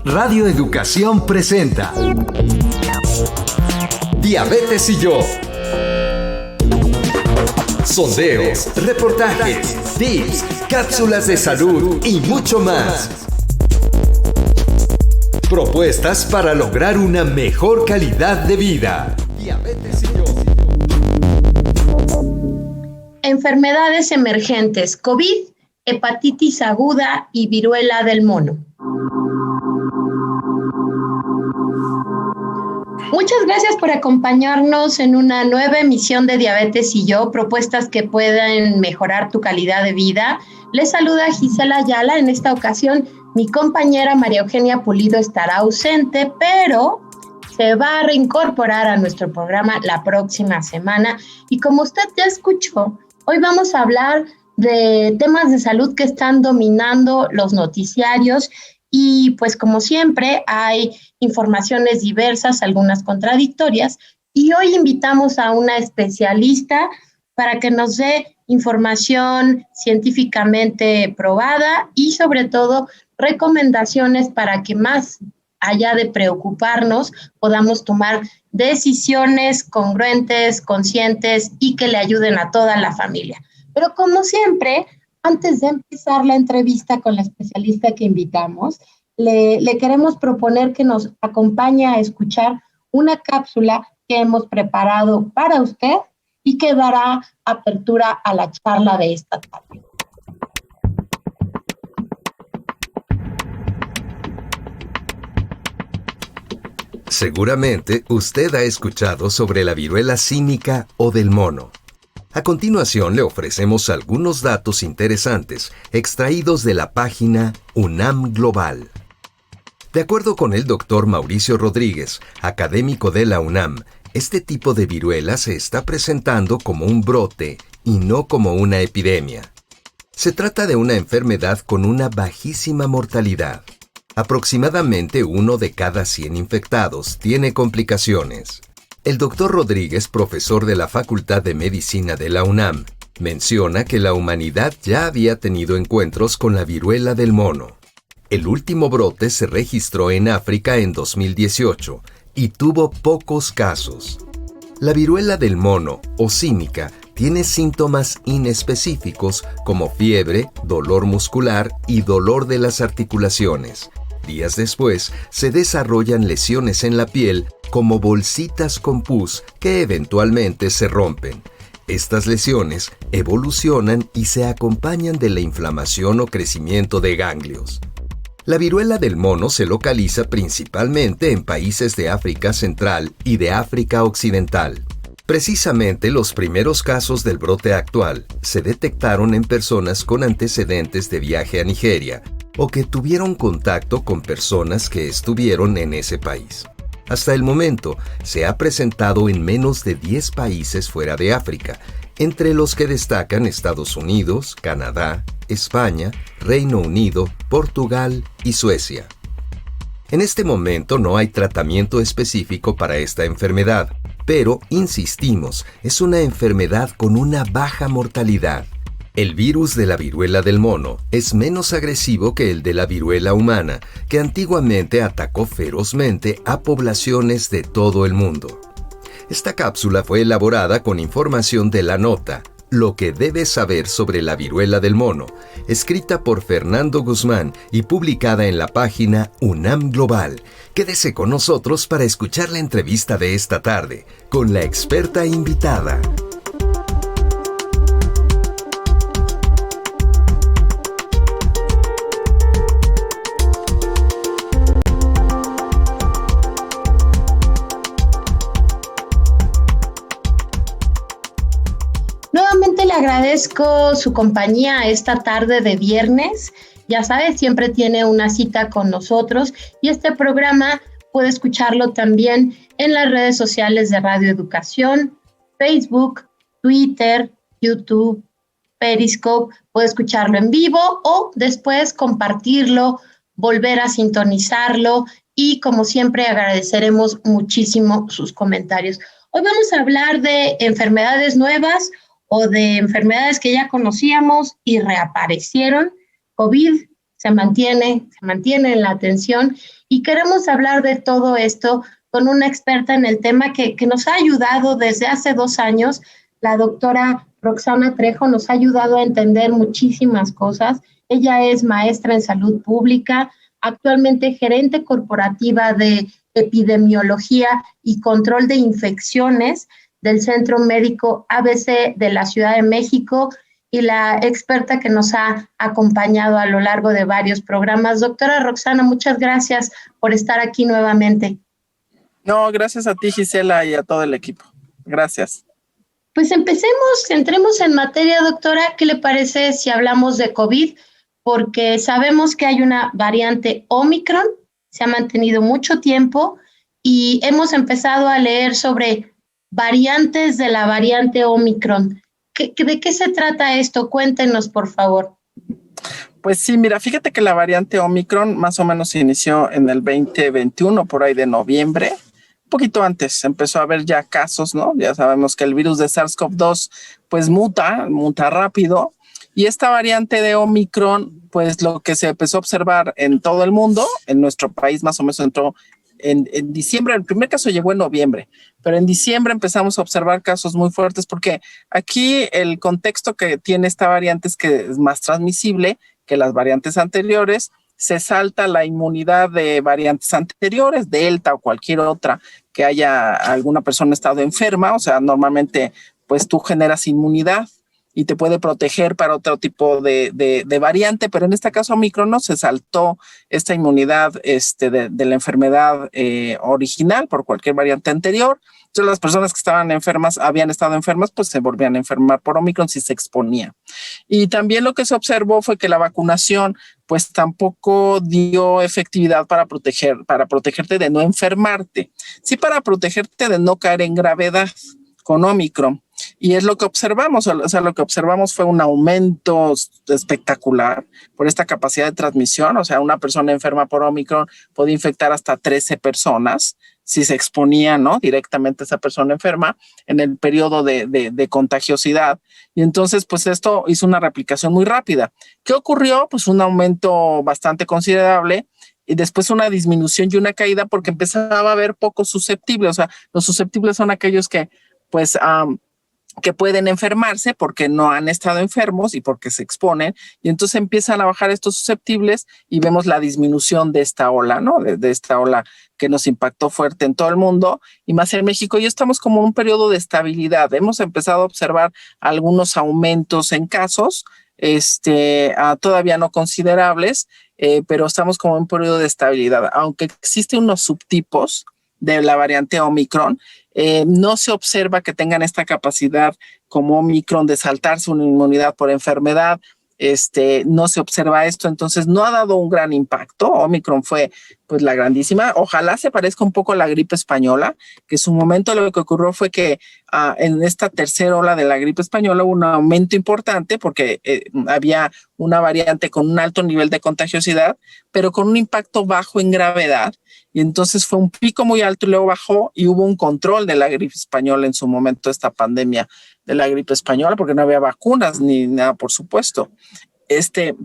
Radio Educación presenta Diabetes y yo. Sondeos, reportajes, tips, cápsulas de salud y mucho más. Propuestas para lograr una mejor calidad de vida. Diabetes y yo. Enfermedades emergentes: COVID, hepatitis aguda y viruela del mono. Muchas gracias por acompañarnos en una nueva emisión de Diabetes y yo, propuestas que puedan mejorar tu calidad de vida. Les saluda Gisela Ayala. En esta ocasión, mi compañera María Eugenia Pulido estará ausente, pero se va a reincorporar a nuestro programa la próxima semana. Y como usted ya escuchó, hoy vamos a hablar de temas de salud que están dominando los noticiarios. Y pues como siempre hay informaciones diversas, algunas contradictorias, y hoy invitamos a una especialista para que nos dé información científicamente probada y sobre todo recomendaciones para que más allá de preocuparnos podamos tomar decisiones congruentes, conscientes y que le ayuden a toda la familia. Pero como siempre, antes de empezar la entrevista con la especialista que invitamos, le queremos proponer que nos acompañe a escuchar una cápsula que hemos preparado para usted y que dará apertura a la charla de esta tarde. Seguramente usted ha escuchado sobre la viruela símica o del mono. A continuación le ofrecemos algunos datos interesantes extraídos de la página UNAM Global. De acuerdo con el doctor Mauricio Rodríguez, académico de la UNAM, este tipo de viruela se está presentando como un brote y no como una epidemia. Se trata de una enfermedad con una bajísima mortalidad. Aproximadamente 1 de cada 100 infectados tiene complicaciones. El doctor Rodríguez, profesor de la Facultad de Medicina de la UNAM, menciona que la humanidad ya había tenido encuentros con la viruela del mono. El último brote se registró en África en 2018 y tuvo pocos casos. La viruela del mono, o símica, tiene síntomas inespecíficos como fiebre, dolor muscular y dolor de las articulaciones. Días después, se desarrollan lesiones en la piel como bolsitas con pus que eventualmente se rompen. Estas lesiones evolucionan y se acompañan de la inflamación o crecimiento de ganglios. La viruela del mono se localiza principalmente en países de África Central y de África Occidental. Precisamente los primeros casos del brote actual se detectaron en personas con antecedentes de viaje a Nigeria o que tuvieron contacto con personas que estuvieron en ese país. Hasta el momento, se ha presentado en menos de 10 países fuera de África, entre los que destacan Estados Unidos, Canadá, España, Reino Unido, Portugal y Suecia. En este momento no hay tratamiento específico para esta enfermedad, pero, insistimos, es una enfermedad con una baja mortalidad. El virus de la viruela del mono es menos agresivo que el de la viruela humana, que antiguamente atacó ferozmente a poblaciones de todo el mundo. Esta cápsula fue elaborada con información de La Nota, Lo que debes saber sobre la viruela del mono, escrita por Fernando Guzmán y publicada en la página UNAM Global. Quédese con nosotros para escuchar la entrevista de esta tarde con la experta invitada. Nuevamente le agradezco su compañía esta tarde de viernes. Ya sabe, siempre tiene una cita con nosotros y este programa puede escucharlo también en las redes sociales de Radio Educación, Facebook, Twitter, YouTube, Periscope. Puede escucharlo en vivo o después compartirlo, volver a sintonizarlo y como siempre agradeceremos muchísimo sus comentarios. Hoy vamos a hablar de enfermedades nuevas o de enfermedades que ya conocíamos y reaparecieron: COVID, se mantiene en la atención y queremos hablar de todo esto con una experta en el tema que nos ha ayudado desde hace 2 años. La doctora Roxana Trejo nos ha ayudado a entender muchísimas cosas. Ella es maestra en salud pública, actualmente gerente corporativa de epidemiología y control de infecciones del Centro Médico ABC de la Ciudad de México y la experta que nos ha acompañado a lo largo de varios programas. Doctora Roxana, muchas gracias por estar aquí nuevamente. No, gracias a ti, Gisela, y a todo el equipo. Gracias. Pues entremos en materia, doctora. ¿Qué le parece si hablamos de COVID? Porque sabemos que hay una variante Omicron, se ha mantenido mucho tiempo y hemos empezado a leer sobre variantes de la variante Omicron. ¿De qué se trata esto? Cuéntenos, por favor. Pues sí, mira, fíjate que la variante Omicron más o menos se inició en el 2021, por ahí de noviembre. Un poquito antes empezó a haber ya casos, ¿no? Ya sabemos que el virus de SARS-CoV-2 pues muta rápido. Y esta variante de Omicron, pues lo que se empezó a observar en todo el mundo, en nuestro país más o menos entró en diciembre. El primer caso llegó en noviembre, pero en diciembre empezamos a observar casos muy fuertes porque aquí el contexto que tiene esta variante es que es más transmisible que las variantes anteriores. Se salta la inmunidad de variantes anteriores, Delta o cualquier otra, que haya alguna persona estado enferma. O sea, normalmente pues tú generas inmunidad y te puede proteger para otro tipo de variante, pero en este caso Omicron no se saltó esta inmunidad de la enfermedad original por cualquier variante anterior. Entonces las personas que estaban enfermas, habían estado enfermas, pues se volvían a enfermar por Omicron si se exponían. Y también lo que se observó fue que la vacunación pues tampoco dio efectividad para protegerte de no enfermarte, sí para protegerte de no caer en gravedad con Omicron. Y es lo que observamos, o sea, lo que observamos fue un aumento espectacular por esta capacidad de transmisión. O sea, una persona enferma por Omicron puede infectar hasta 13 personas si se exponía, ¿no?, directamente a esa persona enferma en el periodo de contagiosidad. Y entonces, pues esto hizo una replicación muy rápida. ¿Qué ocurrió? Pues un aumento bastante considerable y después una disminución y una caída porque empezaba a haber pocos susceptibles. O sea, los susceptibles son aquellos que, pues, que pueden enfermarse porque no han estado enfermos y porque se exponen, y entonces empiezan a bajar estos susceptibles y vemos la disminución de esta ola, ¿no? De esta ola que nos impactó fuerte en todo el mundo y más en México. Y estamos como en un periodo de estabilidad. Hemos empezado a observar algunos aumentos en casos, todavía no considerables, pero estamos como en un periodo de estabilidad. Aunque existen unos subtipos de la variante Omicron, no se observa que tengan esta capacidad como Omicron de saltarse una inmunidad por enfermedad. No se observa esto, entonces no ha dado un gran impacto. Omicron fue pues la grandísima. Ojalá se parezca un poco a la gripe española, que en su momento lo que ocurrió fue que en esta tercera ola de la gripe española hubo un aumento importante porque había una variante con un alto nivel de contagiosidad, pero con un impacto bajo en gravedad. Y entonces fue un pico muy alto y luego bajó y hubo un control de la gripe española en su momento, esta pandemia de la gripe española, porque no había vacunas ni nada, por supuesto.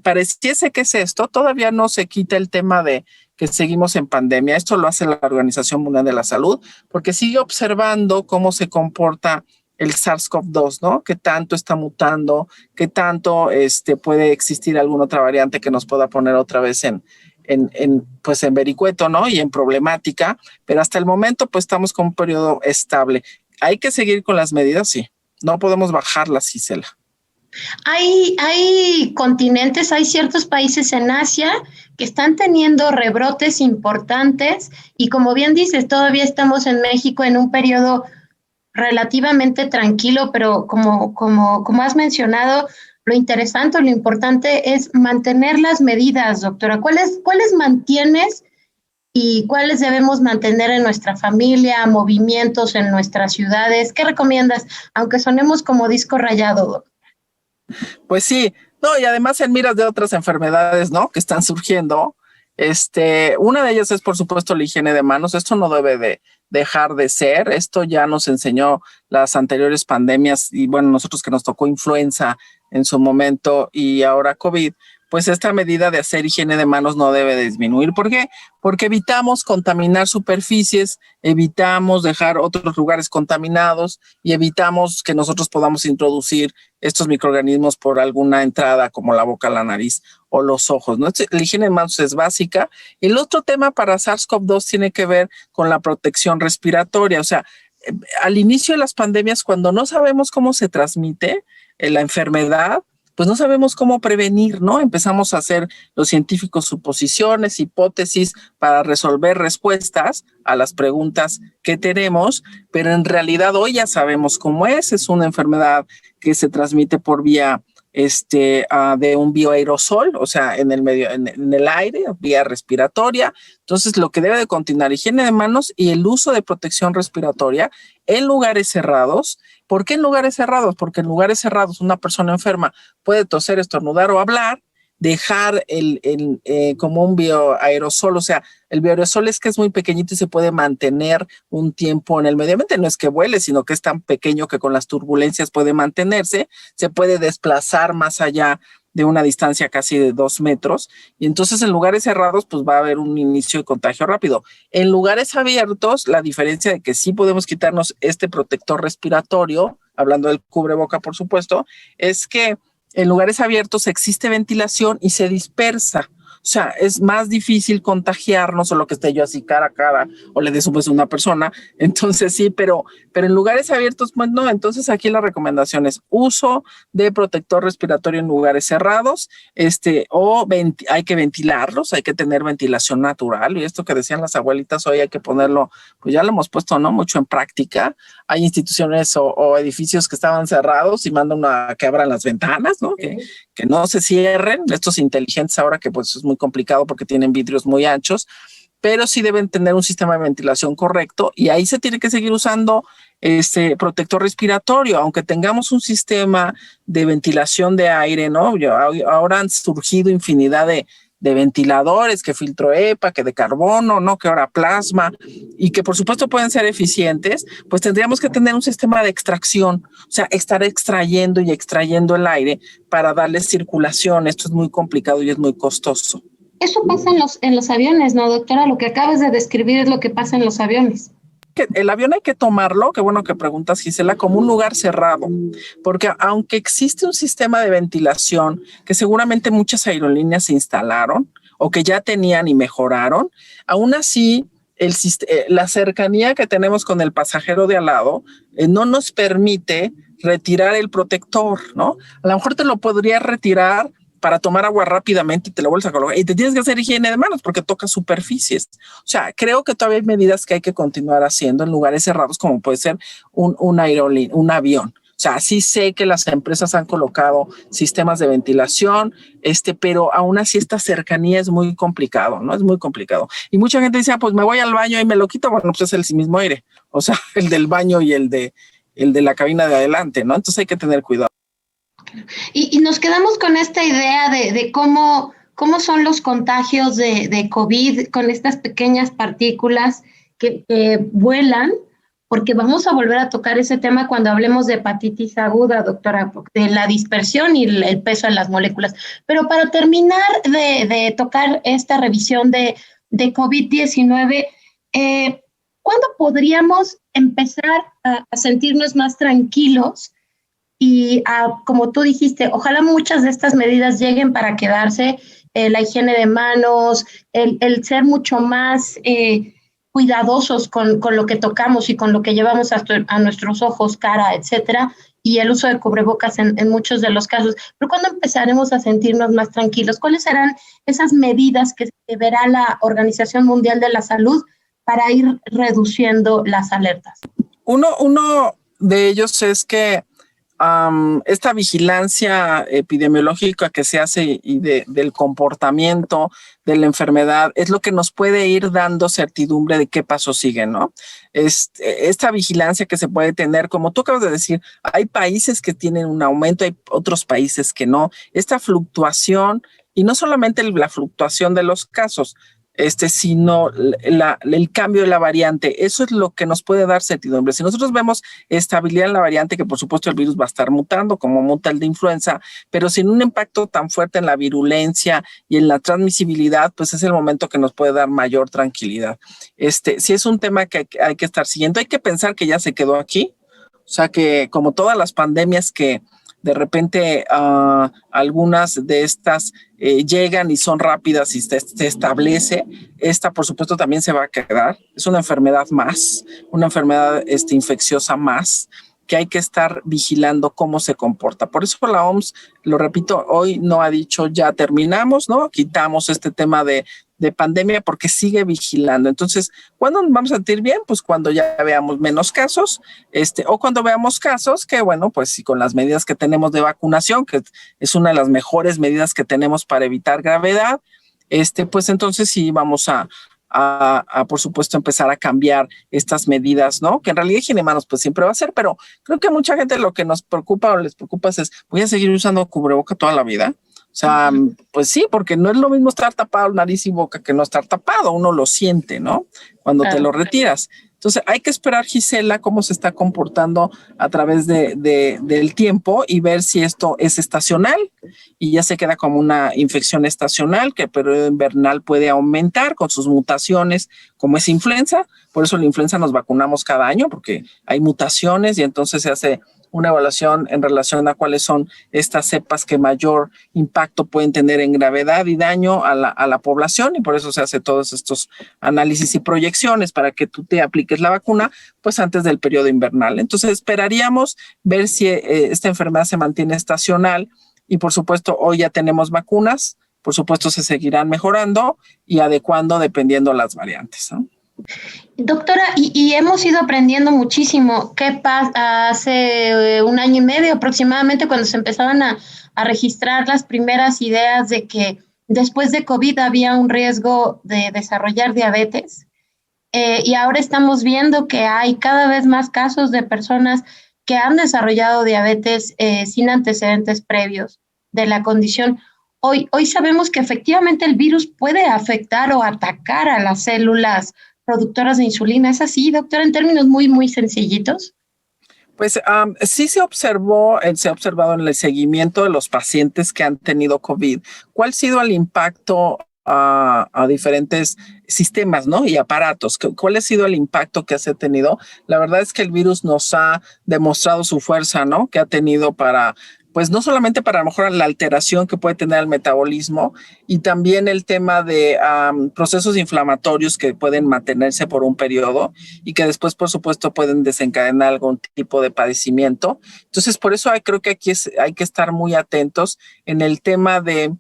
Pareciese que es esto, todavía no se quita el tema de que seguimos en pandemia. Esto lo hace la Organización Mundial de la Salud, porque sigue observando cómo se comporta el SARS-CoV-2, ¿no? Qué tanto está mutando, qué tanto puede existir alguna otra variante que nos pueda poner otra vez en vericueto, ¿no? Y en problemática, pero hasta el momento pues estamos con un periodo estable. Hay que seguir con las medidas, sí. No podemos bajarlas, Gisela. Hay continentes, hay ciertos países en Asia que están teniendo rebrotes importantes y como bien dices, todavía estamos en México en un periodo relativamente tranquilo, pero como has mencionado, lo interesante, lo importante es mantener las medidas, doctora. ¿Cuáles mantienes y cuáles debemos mantener en nuestra familia, movimientos en nuestras ciudades? ¿Qué recomiendas? Aunque sonemos como disco rayado, doctora. Pues sí, no, y además en miras de otras enfermedades, ¿no?, que están surgiendo. Una de ellas es, por supuesto, la higiene de manos. Esto no debe de dejar de ser. Esto ya nos enseñó las anteriores pandemias y bueno, nosotros que nos tocó influenza en su momento y ahora COVID, pues esta medida de hacer higiene de manos no debe disminuir. ¿Por qué? Porque evitamos contaminar superficies, evitamos dejar otros lugares contaminados y evitamos que nosotros podamos introducir estos microorganismos por alguna entrada como la boca, la nariz o los ojos, ¿no? La higiene de manos es básica. El otro tema para SARS-CoV-2 tiene que ver con la protección respiratoria. O sea, al inicio de las pandemias, cuando no sabemos cómo se transmite la enfermedad, pues no sabemos cómo prevenir, ¿no? Empezamos a hacer los científicos suposiciones, hipótesis para resolver respuestas a las preguntas que tenemos, pero en realidad hoy ya sabemos cómo es una enfermedad que se transmite por vía de un bioaerosol, o sea, en el medio, en el aire, vía respiratoria. Entonces, lo que debe de continuar, higiene de manos y el uso de protección respiratoria en lugares cerrados. ¿Por qué en lugares cerrados? Porque en lugares cerrados una persona enferma puede toser, estornudar o hablar, dejar como un bioaerosol. O sea, el bioaerosol es que es muy pequeñito y se puede mantener un tiempo en el medio ambiente. No es que vuele, sino que es tan pequeño que con las turbulencias puede mantenerse, se puede desplazar más allá de una distancia casi de 2 metros, y entonces en lugares cerrados pues va a haber un inicio de contagio rápido. En lugares abiertos, la diferencia de que sí podemos quitarnos este protector respiratorio, hablando del cubreboca por supuesto, es que en lugares abiertos existe ventilación y se dispersa. O sea, es más difícil contagiarnos, o lo que esté yo así cara a cara o le des un beso a una persona. Entonces sí, pero en lugares abiertos, pues no. Entonces aquí la recomendación es uso de protector respiratorio en lugares cerrados, hay que ventilarlos, hay que tener ventilación natural. Y esto que decían las abuelitas hoy hay que ponerlo, pues ya lo hemos puesto, ¿no? Mucho en práctica. Hay instituciones o edificios que estaban cerrados y mandan a que abran las ventanas, ¿no? Que no se cierren, estos inteligentes ahora que pues es muy complicado porque tienen vidrios muy anchos, pero sí deben tener un sistema de ventilación correcto, y ahí se tiene que seguir usando protector respiratorio, aunque tengamos un sistema de ventilación de aire, ¿no? Ahora han surgido infinidad de ventiladores, que filtro EPA, que de carbono, ¿no? Que ahora plasma, y que por supuesto pueden ser eficientes. Pues tendríamos que tener un sistema de extracción, o sea, estar extrayendo y extrayendo el aire para darle circulación. Esto es muy complicado y es muy costoso. Eso pasa en los aviones, ¿no, doctora? Lo que acabas de describir es lo que pasa en los aviones. El avión hay que tomarlo, qué bueno que preguntas, Gisela, como un lugar cerrado, porque aunque existe un sistema de ventilación que seguramente muchas aerolíneas instalaron o que ya tenían y mejoraron, aún así la cercanía que tenemos con el pasajero de al lado no nos permite retirar el protector, ¿no? A lo mejor te lo podría retirar para tomar agua rápidamente y te lo vuelves a colocar y te tienes que hacer higiene de manos porque tocas superficies. O sea, creo que todavía hay medidas que hay que continuar haciendo en lugares cerrados, como puede ser un aerolínea, un avión. O sea, sí sé que las empresas han colocado sistemas de ventilación, pero aún así esta cercanía es muy complicado, ¿no? Es muy complicado. Y mucha gente dice, pues me voy al baño y me lo quito. Bueno, pues es el mismo aire. O sea, el del baño y el de la cabina de adelante, ¿no? Entonces hay que tener cuidado. Y nos quedamos con esta idea de cómo son los contagios de COVID con estas pequeñas partículas que vuelan, porque vamos a volver a tocar ese tema cuando hablemos de hepatitis aguda, doctora, de la dispersión y el peso de las moléculas. Pero para terminar de tocar esta revisión de COVID-19, ¿cuándo podríamos empezar a sentirnos más tranquilos? Y como tú dijiste, ojalá muchas de estas medidas lleguen para quedarse, la higiene de manos, el ser mucho más cuidadosos con lo que tocamos y con lo que llevamos a nuestros ojos, cara, etcétera, y el uso de cubrebocas en muchos de los casos. Pero ¿cuándo empezaremos a sentirnos más tranquilos? ¿Cuáles serán esas medidas que verá la Organización Mundial de la Salud para ir reduciendo las alertas? Uno de ellos es que esta vigilancia epidemiológica que se hace y del comportamiento de la enfermedad es lo que nos puede ir dando certidumbre de qué pasos siguen, ¿no? Esta vigilancia que se puede tener, como tú acabas de decir, hay países que tienen un aumento, hay otros países que no. Esta fluctuación, y no solamente la fluctuación de los casos, sino el cambio de la variante. Eso es lo que nos puede dar certidumbre. Si nosotros vemos estabilidad en la variante, que por supuesto el virus va a estar mutando, como muta el de influenza, pero sin un impacto tan fuerte en la virulencia y en la transmisibilidad, pues es el momento que nos puede dar mayor tranquilidad. Sí es un tema que hay que estar siguiendo. Hay que pensar que ya se quedó aquí. O sea que como todas las pandemias que de repente algunas de estas llegan y son rápidas y se establece, esta por supuesto también se va a quedar. Es una enfermedad más, una enfermedad infecciosa más, que hay que estar vigilando cómo se comporta. Por eso la OMS, lo repito, hoy no ha dicho ya terminamos, ¿no? Quitamos este tema de pandemia, porque sigue vigilando. Entonces, ¿cuándo nos vamos a sentir bien? Pues cuando ya veamos menos casos, o cuando veamos casos que, bueno, pues si con las medidas que tenemos de vacunación, que es una de las mejores medidas que tenemos para evitar gravedad, pues entonces sí vamos a por supuesto empezar a cambiar estas medidas, ¿no? Que en realidad higiene de manos pues siempre va a ser, pero creo que a mucha gente lo que nos preocupa o les preocupa es, ¿voy a seguir usando cubreboca toda la vida? O sea, pues sí, porque no es lo mismo estar tapado nariz y boca que no estar tapado. Uno lo siente, ¿no? Cuando te lo retiras. Entonces hay que esperar, Gisela, cómo se está comportando a través del tiempo y ver si esto es estacional y ya se queda como una infección estacional, que el periodo invernal puede aumentar con sus mutaciones, como es influenza. Por eso la influenza nos vacunamos cada año, porque hay mutaciones y entonces se hace una evaluación en relación a cuáles son estas cepas que mayor impacto pueden tener en gravedad y daño a la población, y por eso se hace todos estos análisis y proyecciones para que tú te apliques la vacuna pues antes del periodo invernal. Entonces esperaríamos ver si esta enfermedad se mantiene estacional, y por supuesto hoy ya tenemos vacunas, por supuesto se seguirán mejorando y adecuando dependiendo las variantes, ¿no? Doctora, y hemos ido aprendiendo muchísimo. ¿Qué pasa? Hace un año y medio aproximadamente, cuando se empezaban a registrar las primeras ideas de que después de COVID había un riesgo de desarrollar diabetes, y ahora estamos viendo que hay cada vez más casos de personas que han desarrollado diabetes sin antecedentes previos de la condición. Hoy sabemos que efectivamente el virus puede afectar o atacar a las células productoras de insulina. ¿Es así, doctora, en términos muy, muy sencillitos? Pues sí se ha observado en el seguimiento de los pacientes que han tenido COVID, cuál ha sido el impacto a diferentes sistemas, ¿no? Y aparatos. ¿Cuál ha sido el impacto que se ha tenido? La verdad es que el virus nos ha demostrado su fuerza, ¿no? Que ha tenido para, pues no solamente para mejorar la alteración que puede tener el metabolismo, y también el tema de procesos inflamatorios que pueden mantenerse por un periodo y que después, por supuesto, pueden desencadenar algún tipo de padecimiento. Entonces, por eso creo que aquí hay que estar muy atentos en el tema de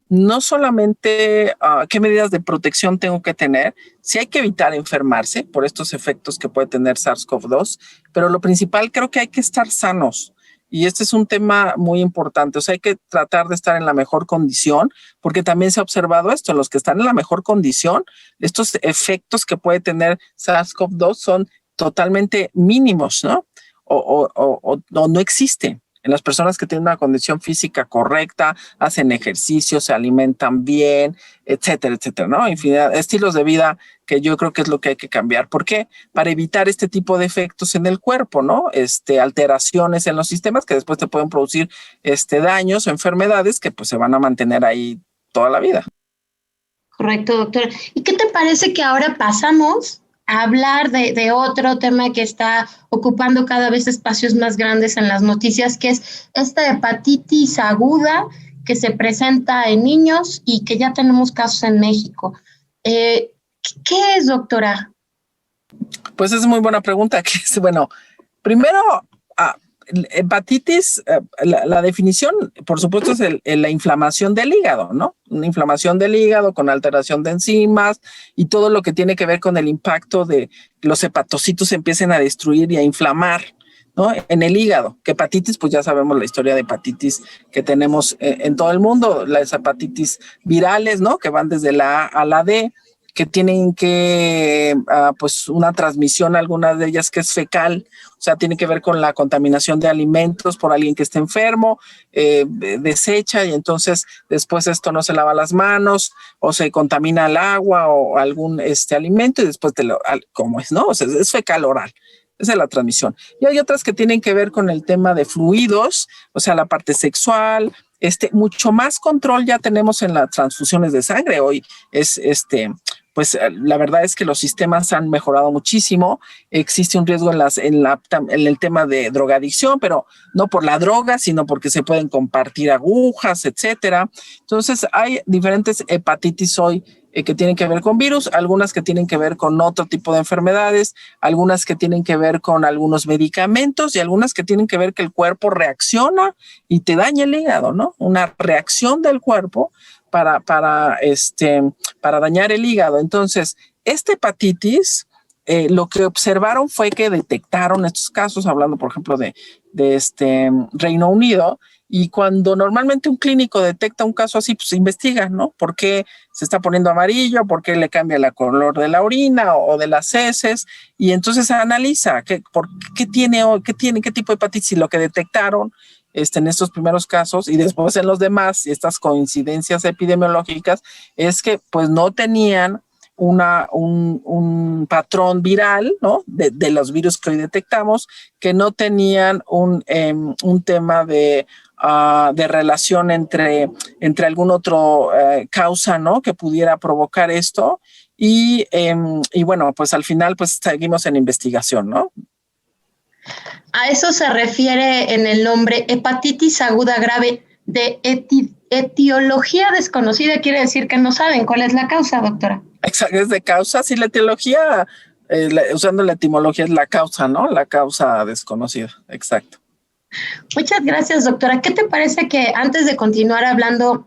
no solamente qué medidas de protección tengo que tener, sí hay que evitar enfermarse por estos efectos que puede tener SARS-CoV-2, pero lo principal creo que hay que estar sanos. Y este es un tema muy importante. O sea, hay que tratar de estar en la mejor condición, porque también se ha observado esto, los que están en la mejor condición, estos efectos que puede tener SARS-CoV-2 son totalmente mínimos, ¿no? O no existen. En las personas que tienen una condición física correcta, hacen ejercicio, se alimentan bien, etcétera, etcétera, ¿no? Infinidad, estilos de vida que yo creo que es lo que hay que cambiar. ¿Por qué? Para evitar este tipo de efectos en el cuerpo, ¿no? Alteraciones en los sistemas que después te pueden producir daños o enfermedades que pues se van a mantener ahí toda la vida. Correcto, doctora. ¿Y qué te parece que ahora pasamos a hablar de otro tema que está ocupando cada vez espacios más grandes en las noticias, que es esta hepatitis aguda que se presenta en niños y que ya tenemos casos en México? ¿Qué es, doctora? Pues es muy buena pregunta. Bueno, primero, hepatitis, la definición, por supuesto, es la inflamación del hígado, ¿no? Una inflamación del hígado con alteración de enzimas y todo lo que tiene que ver con el impacto de los hepatocitos empiecen a destruir y a inflamar, ¿no? En el hígado. Que hepatitis, pues ya sabemos la historia de hepatitis que tenemos en todo el mundo, las hepatitis virales, ¿no? Que van desde la A a la D. que tienen que, pues una transmisión, algunas de ellas que es fecal, o sea, tiene que ver con la contaminación de alimentos por alguien que esté enfermo, desecha, y entonces después esto no se lava las manos o se contamina el agua o algún alimento y después ¿cómo es? ¿No? O sea, es fecal oral. Esa es la transmisión. Y hay otras que tienen que ver con el tema de fluidos, o sea, la parte sexual. Mucho más control ya tenemos en las transfusiones de sangre. Hoy pues la verdad es que los sistemas han mejorado muchísimo. Existe un riesgo en el tema de drogadicción, pero no por la droga, sino porque se pueden compartir agujas, etcétera. Entonces hay diferentes hepatitis hoy que tienen que ver con virus, algunas que tienen que ver con otro tipo de enfermedades, algunas que tienen que ver con algunos medicamentos y algunas que tienen que ver que el cuerpo reacciona y te daña el hígado, ¿no? Una reacción del cuerpo para dañar el hígado. Entonces, esta hepatitis, lo que observaron fue que detectaron estos casos, hablando, por ejemplo, de Reino Unido, y cuando normalmente un clínico detecta un caso así, pues se investiga, ¿no? ¿Por qué se está poniendo amarillo? ¿Por qué le cambia el color de la orina o de las heces? Y entonces se analiza qué tipo de hepatitis, y lo que detectaron en estos primeros casos y después en los demás, estas coincidencias epidemiológicas, es que pues no tenían un patrón viral, ¿no? De los virus que hoy detectamos, que no tenían un tema de relación entre algún otro causa, ¿no? Que pudiera provocar esto. Y bueno, pues al final pues seguimos en investigación, ¿no? A eso se refiere en el nombre hepatitis aguda grave de etiología desconocida. Quiere decir que no saben cuál es la causa, doctora. Exacto, es de causa. Sí, la etiología, usando la etimología, es la causa, ¿no? La causa desconocida. Exacto. Muchas gracias, doctora. ¿Qué te parece que antes de continuar hablando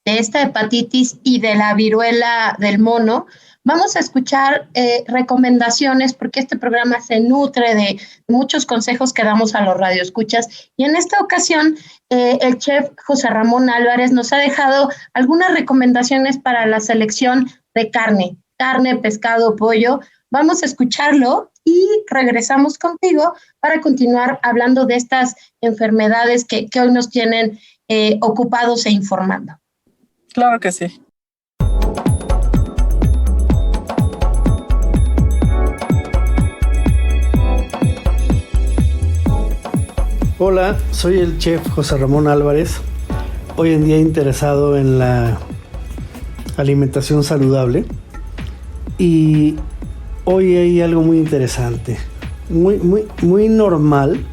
de esta hepatitis y de la viruela del mono, vamos a escuchar recomendaciones, porque este programa se nutre de muchos consejos que damos a los radioescuchas, y en esta ocasión el chef José Ramón Álvarez nos ha dejado algunas recomendaciones para la selección de carne, pescado, pollo. Vamos a escucharlo y regresamos contigo para continuar hablando de estas enfermedades que hoy nos tienen ocupados e informando. Claro que sí. Hola, soy el chef José Ramón Álvarez, hoy en día interesado en la alimentación saludable, y hoy hay algo muy interesante, muy normal,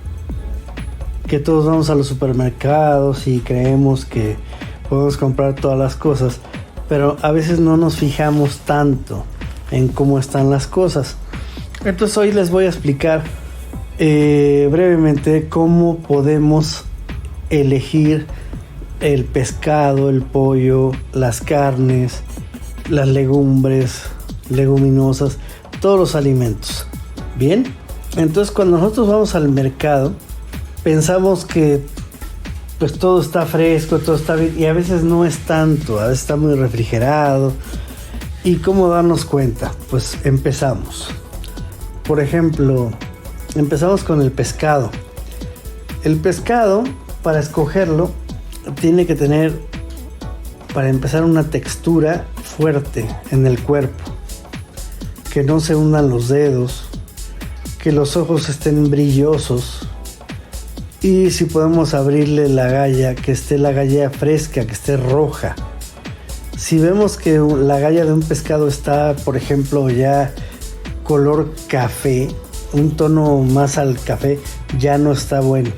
que todos vamos a los supermercados y creemos que podemos comprar todas las cosas, pero a veces no nos fijamos tanto en cómo están las cosas. Entonces hoy les voy a explicar brevemente cómo podemos elegir el pescado, el pollo, las carnes, las legumbres, leguminosas, todos los alimentos. Bien, entonces cuando nosotros vamos al mercado pensamos que pues todo está fresco, todo está bien, y a veces no es tanto, a veces está muy refrigerado. ¿Y cómo darnos cuenta? Pues empezamos. Por ejemplo, empezamos con el pescado. El pescado, para escogerlo, tiene que tener, para empezar, una textura fuerte en el cuerpo, que no se hundan los dedos, que los ojos estén brillosos, y si podemos abrirle la galla, que esté la galla fresca, que esté roja. Si vemos que la galla de un pescado está, por ejemplo, ya color café, un tono más al café, ya no está bueno.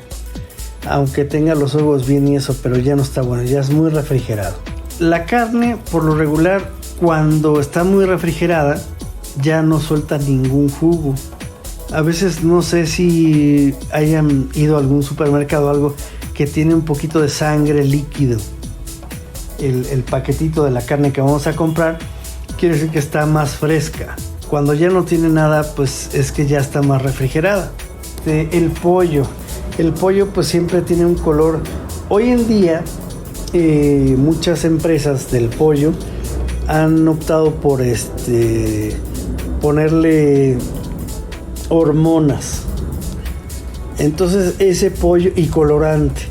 Aunque tenga los ojos bien y eso, pero ya no está bueno, ya es muy refrigerado. La carne, por lo regular, cuando está muy refrigerada, ya no suelta ningún jugo. A veces no sé si hayan ido a algún supermercado o algo que tiene un poquito de sangre líquido. El paquetito de la carne que vamos a comprar quiere decir que está más fresca. Cuando ya no tiene nada, pues es que ya está más refrigerada. El pollo pues siempre tiene un color. Hoy en día muchas empresas del pollo han optado por ponerle hormonas. Entonces ese pollo y colorante,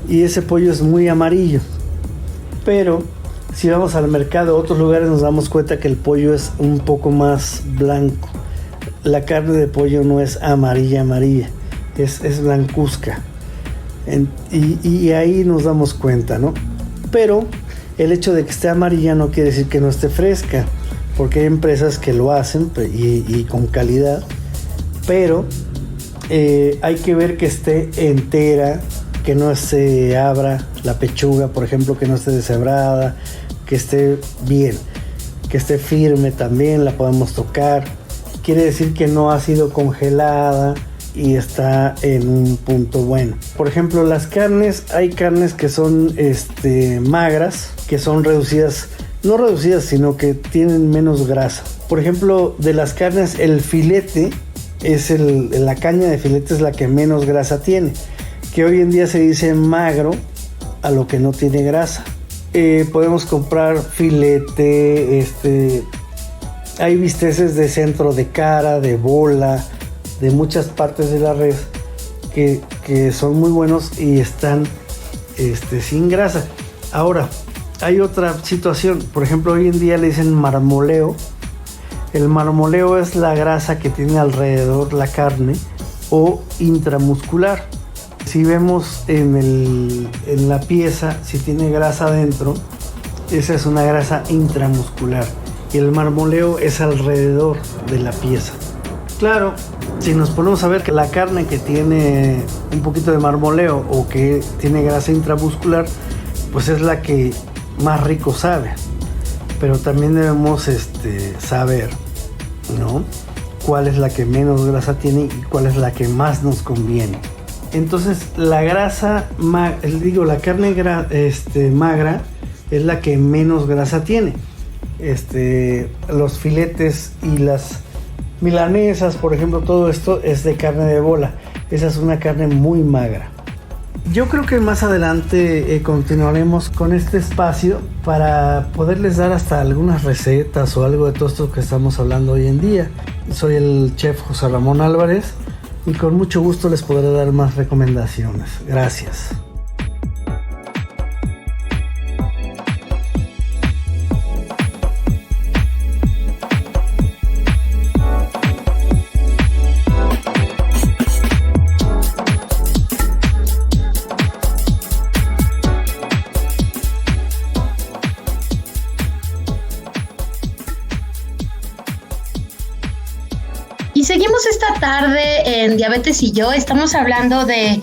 y ese pollo es muy amarillo. Pero si vamos al mercado a otros lugares nos damos cuenta que el pollo es un poco más blanco. La carne de pollo no es amarilla, es blancuzca. Y ahí nos damos cuenta, ¿no? Pero el hecho de que esté amarilla no quiere decir que no esté fresca, porque hay empresas que lo hacen y con calidad, pero hay que ver que esté entera, que no se abra la pechuga, por ejemplo, que no esté deshebrada, que esté bien, que esté firme también, la podemos tocar. Quiere decir que no ha sido congelada y está en un punto bueno. Por ejemplo, las carnes, hay carnes que son magras, que son reducidas, no reducidas, sino que tienen menos grasa. Por ejemplo, de las carnes, el filete la caña de filete es la que menos grasa tiene, que hoy en día se dice magro a lo que no tiene grasa. Podemos comprar filete, hay bisteces de centro de cara, de bola, de muchas partes de la res que son muy buenos y están sin grasa. Ahora, hay otra situación, por ejemplo, hoy en día le dicen marmoleo. El marmoleo es la grasa que tiene alrededor la carne o intramuscular. Si vemos en la pieza, si tiene grasa adentro, esa es una grasa intramuscular. Y el marmoleo es alrededor de la pieza. Claro, si nos ponemos a ver que la carne que tiene un poquito de marmoleo o que tiene grasa intramuscular, pues es la que más rico sabe. Pero también debemos saber, ¿no?, cuál es la que menos grasa tiene y cuál es la que más nos conviene. Entonces la la carne magra es la que menos grasa tiene. Los filetes y las milanesas, por ejemplo, todo esto es de carne de bola. Esa es una carne muy magra. Yo creo que más adelante continuaremos con este espacio para poderles dar hasta algunas recetas o algo de todo esto que estamos hablando hoy en día. Soy el chef José Ramón Álvarez y con mucho gusto les podré dar más recomendaciones. Gracias. Seguimos esta tarde en Diabetes y Yo. Estamos hablando de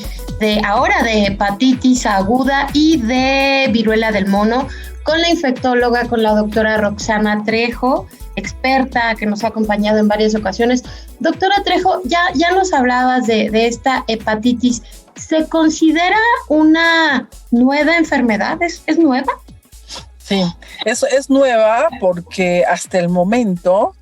ahora de hepatitis aguda y de viruela del mono con la infectóloga, con la doctora Roxana Trejo, experta que nos ha acompañado en varias ocasiones. Doctora Trejo, ya nos hablabas de esta hepatitis. ¿Se considera una nueva enfermedad? ¿Es nueva? Sí, es nueva porque hasta el momento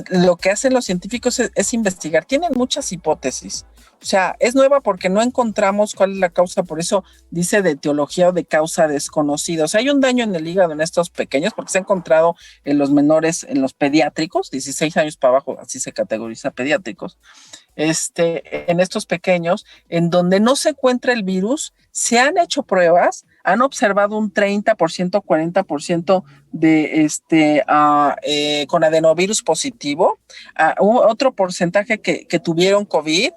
lo que hacen los científicos es investigar. Tienen muchas hipótesis. O sea, es nueva porque no encontramos cuál es la causa, por eso dice de etiología o de causa desconocida. O sea, hay un daño en el hígado en estos pequeños porque se ha encontrado en los menores, en los pediátricos, 16 años para abajo, así se categoriza pediátricos. En estos pequeños, en donde no se encuentra el virus, se han hecho pruebas, han observado un 30%, 40% de con adenovirus positivo, otro porcentaje que tuvieron COVID,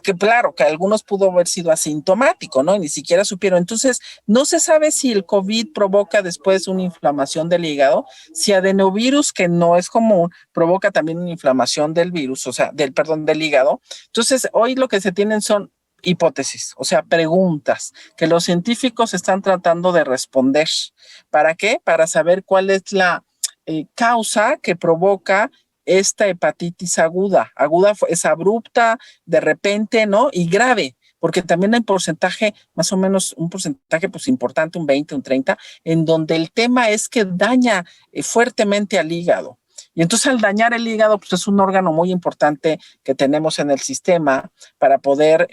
que claro, que algunos pudo haber sido asintomático, ¿no? Y ni siquiera supieron. Entonces, no se sabe si el COVID provoca después una inflamación del hígado, si adenovirus, que no es común, provoca también una inflamación del virus, o sea, del hígado. Entonces, hoy lo que se tienen son hipótesis, o sea, preguntas que los científicos están tratando de responder. ¿Para qué? Para saber cuál es la causa que provoca esta hepatitis aguda. Aguda es abrupta, de repente, ¿no? Y grave, porque también hay porcentaje, más o menos un porcentaje pues importante, un 20, un 30, en donde el tema es que daña fuertemente al hígado. Y entonces al dañar el hígado, pues es un órgano muy importante que tenemos en el sistema para poder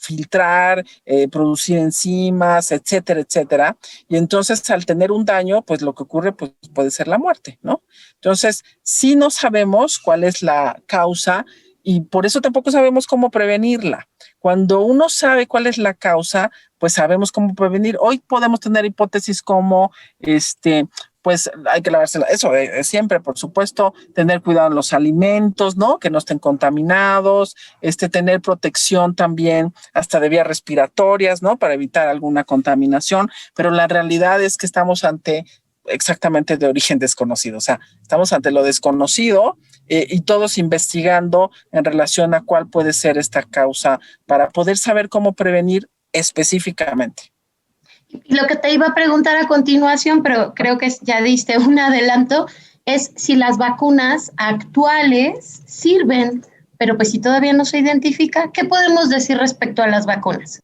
filtrar, producir enzimas, etcétera, etcétera. Y entonces al tener un daño, pues lo que ocurre pues, puede ser la muerte, ¿no? Entonces, sí no sabemos cuál es la causa y por eso tampoco sabemos cómo prevenirla. Cuando uno sabe cuál es la causa, pues sabemos cómo prevenir. Hoy podemos tener hipótesis como, pues hay que lavarse eso siempre, por supuesto, tener cuidado en los alimentos, ¿no? Que no estén contaminados, tener protección también hasta de vías respiratorias, ¿no? Para evitar alguna contaminación, pero la realidad es que estamos ante exactamente de origen desconocido, o sea, estamos ante lo desconocido y todos investigando en relación a cuál puede ser esta causa para poder saber cómo prevenir específicamente. Lo que te iba a preguntar a continuación, pero creo que ya diste un adelanto, es si las vacunas actuales sirven, pero pues si todavía no se identifica, ¿qué podemos decir respecto a las vacunas?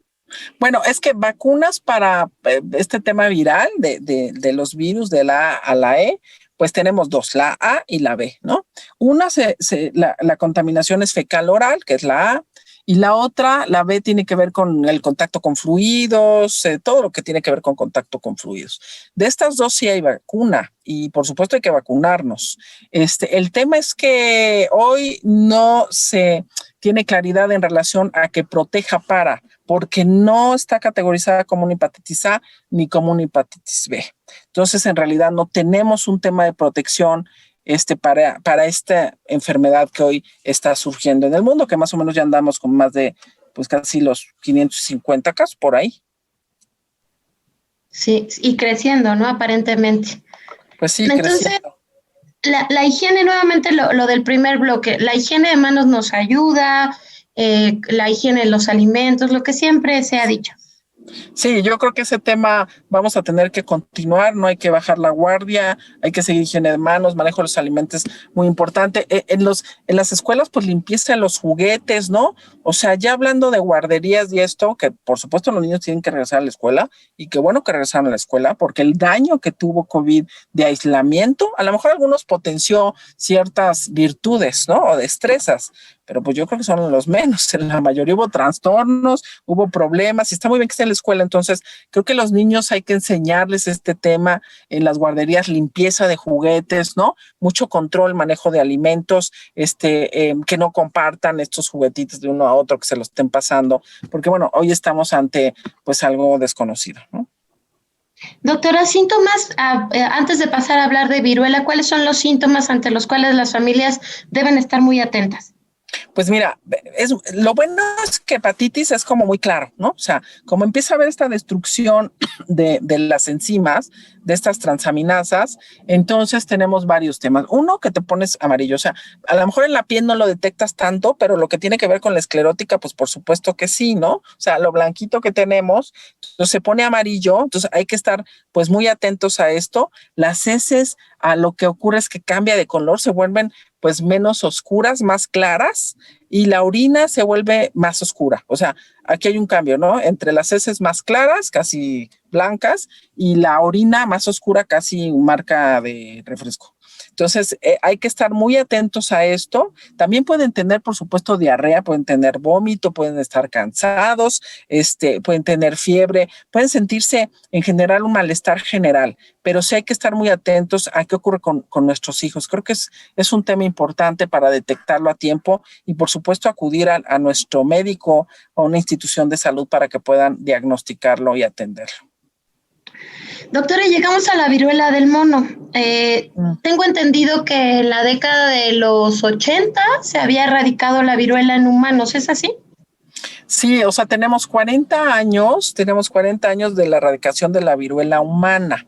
Bueno, es que vacunas para este tema viral de los virus de la A a la E, pues tenemos dos, la A y la B, ¿no? Una, la contaminación es fecal oral, que es la A, y la otra, la B, tiene que ver con el contacto con fluidos, todo lo que tiene que ver con contacto con fluidos. De estas dos sí hay vacuna y por supuesto hay que vacunarnos. El tema es que hoy no se tiene claridad en relación a que proteja porque no está categorizada como una hepatitis A ni como una hepatitis B. Entonces, en realidad no tenemos un tema de protección para esta enfermedad que hoy está surgiendo en el mundo, que más o menos ya andamos con más de, pues casi los 550 casos por ahí. Sí, y creciendo, ¿no? Aparentemente. Pues sí, entonces, creciendo. La higiene, nuevamente lo del primer bloque, la higiene de manos nos ayuda, la higiene de los alimentos, lo que siempre se ha dicho. Sí, yo creo que ese tema vamos a tener que continuar, no hay que bajar la guardia, hay que seguir higiene de manos, manejo de los alimentos, muy importante. En las escuelas, pues limpieza de los juguetes, ¿no? O sea, ya hablando de guarderías y esto, que por supuesto los niños tienen que regresar a la escuela y qué bueno que regresaron a la escuela, porque el daño que tuvo COVID de aislamiento, a lo mejor algunos potenció ciertas virtudes, ¿no? O destrezas, pero pues yo creo que son los menos. En la mayoría hubo trastornos, hubo problemas y está muy bien que esté en la escuela. Entonces creo que los niños hay que enseñarles este tema en las guarderías, limpieza de juguetes, ¿no? Mucho control, manejo de alimentos, que no compartan estos juguetitos de uno a otro, que se los estén pasando, porque bueno, hoy estamos ante pues algo desconocido, ¿no? Doctora, síntomas, antes de pasar a hablar de viruela, ¿cuáles son los síntomas ante los cuales las familias deben estar muy atentas? Pues mira, lo bueno es que hepatitis es como muy claro, ¿no? O sea, como empieza a haber esta destrucción de las enzimas, de estas transaminasas, entonces tenemos varios temas. Uno, que te pones amarillo, o sea, a lo mejor en la piel no lo detectas tanto, pero lo que tiene que ver con la esclerótica, pues por supuesto que sí, ¿no? O sea, lo blanquito que tenemos, entonces se pone amarillo, entonces hay que estar pues muy atentos a esto. Las heces, a lo que ocurre es que cambia de color, se vuelven pues menos oscuras, más claras, y la orina se vuelve más oscura. O sea, aquí hay un cambio, ¿no? Entre las heces más claras, casi blancas, y la orina más oscura, casi marca de refresco. Entonces, hay que estar muy atentos a esto. También pueden tener, por supuesto, diarrea, pueden tener vómito, pueden estar cansados, pueden tener fiebre, pueden sentirse en general un malestar general, pero sí hay que estar muy atentos a qué ocurre con nuestros hijos. Creo que es un tema importante para detectarlo a tiempo y, por supuesto, acudir a nuestro médico o a una institución de salud para que puedan diagnosticarlo y atenderlo. Doctora, llegamos a la viruela del mono. Tengo entendido que en la década de los 80 se había erradicado la viruela en humanos, ¿es así? Sí, o sea, tenemos 40 años de la erradicación de la viruela humana.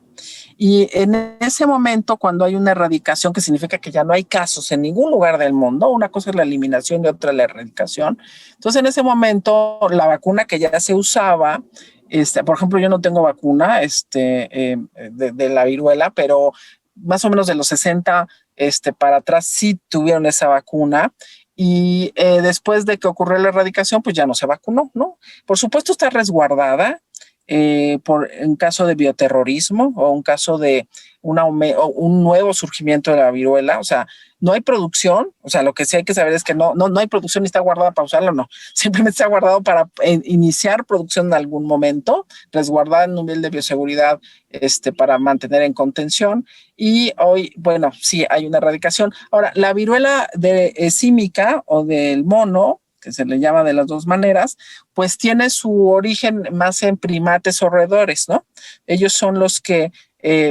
Y en ese momento, cuando hay una erradicación, que significa que ya no hay casos en ningún lugar del mundo, una cosa es la eliminación y otra la erradicación. Entonces, en ese momento, la vacuna que ya se usaba, por ejemplo, yo no tengo vacuna de la viruela, pero más o menos de los 60 para atrás sí tuvieron esa vacuna. Y después de que ocurrió la erradicación, pues ya no se vacunó, ¿no? Por supuesto está resguardada, por un caso de bioterrorismo o un caso de o un nuevo surgimiento de la viruela. O sea, no hay producción. O sea, lo que sí hay que saber es que no hay producción ni está guardada para usarla, no. Simplemente está guardado para iniciar producción en algún momento, resguardada en un nivel de bioseguridad para mantener en contención. Y hoy, bueno, sí hay una erradicación. Ahora, la viruela símica o del mono, que se le llama de las dos maneras, pues tiene su origen más en primates o roedores, ¿no? Ellos son los que,